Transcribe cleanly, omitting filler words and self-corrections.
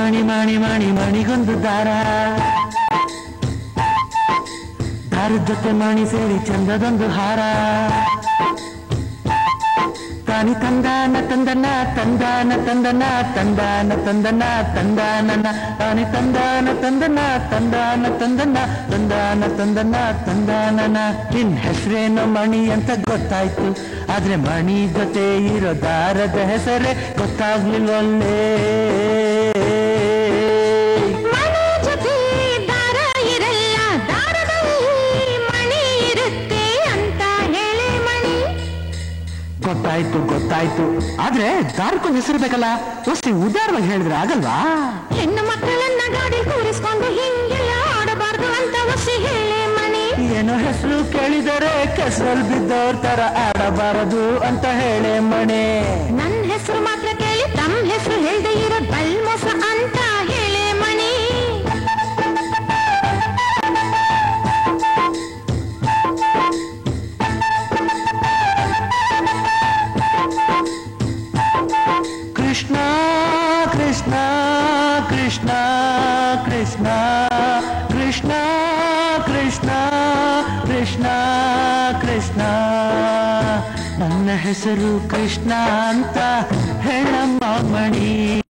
ಮಣಿ ಮಣಿ ಮಣಿ ಮಣಿಗೊಂದು ದಾರ, ದಾರದ ಜೊತೆ ಮಣಿ ಸೇರಿ ಚಂದದೊಂದು ಹಾರ. ತಾನಿ ತಂದಾನ ತಂದನ ತಂದಾನ ತಂದನ ತಂದಾನ ತಂದನ ತಂದಾನನ, ತಾನಿ ತಂದಾನ ತಂದನ ತಂದಾನ ತಂದನ ತಂದಾನ ತಂದನ ತಂದಾನನ. ನಿನ್ ಹೆಸರೇನೋ ಮಣಿ ಅಂತ ಗೊತ್ತಾಯ್ತು, ಆದ್ರೆ ಮಣಿ ಜೊತೆ ಇರೋ ದಾರದ ಹೆಸರೇ ಗೊತ್ತಾಗ್ಲಿಲ್ವಲ್ಲೇ. ಗೊತ್ತಾಯ್ತು ಗೊತ್ತಾಯ್ತು, ಆದ್ರೆ ದಾರಕ್ಕೊಂದು ಹೆಸರು ಬೇಕಲ್ಲ, ಅಷ್ಟೇ ಉದಾರವಾಗಿ ಹೇಳಿದ್ರೆ ಆಗಲ್ವಾ? ಹೆಣ್ಣು ಮಕ್ಕಳನ್ನ ಗಾಡಿ ಕೂರಿಸ್ಕೊಂಡು ಹಿಂಗೆಲ್ಲ ಆಡಬಾರ್ದು ಅಂತ ಒಸಿ ಹೇಳಿ ಮಣಿ. ಏನೋ ಹೆಸರು ಕೇಳಿದರೆ ಕೆಸರಲ್ಲಿ ಬಿದ್ದವ್ರ ತರ ಆಡಬಾರದು ಅಂತ ಹೇಳೆ ಮಣಿ. ನನ್ನ ಹೆಸರು ಮಾತ್ರ ಕೇಳಿ ತಮ್ಮ ಹೆಸರು ಹೇಳ್ದೆ ಇರೋ ಬಲ್ ಮೋಸ ಅಂತ ಹೇಳಿ ಮಣಿ. ಕೃಷ್ಣ ಕೃಷ್ಣ ಕೃಷ್ಣ ಕೃಷ್ಣ ಕೃಷ್ಣ ಕೃಷ್ಣ ಕೃಷ್ಣ ಕೃಷ್ಣ, ನನ್ನ ಹೆಸರು ಕೃಷ್ಣ ಅಂತ ಹೇಳಮ್ಮ ಮಣಿ.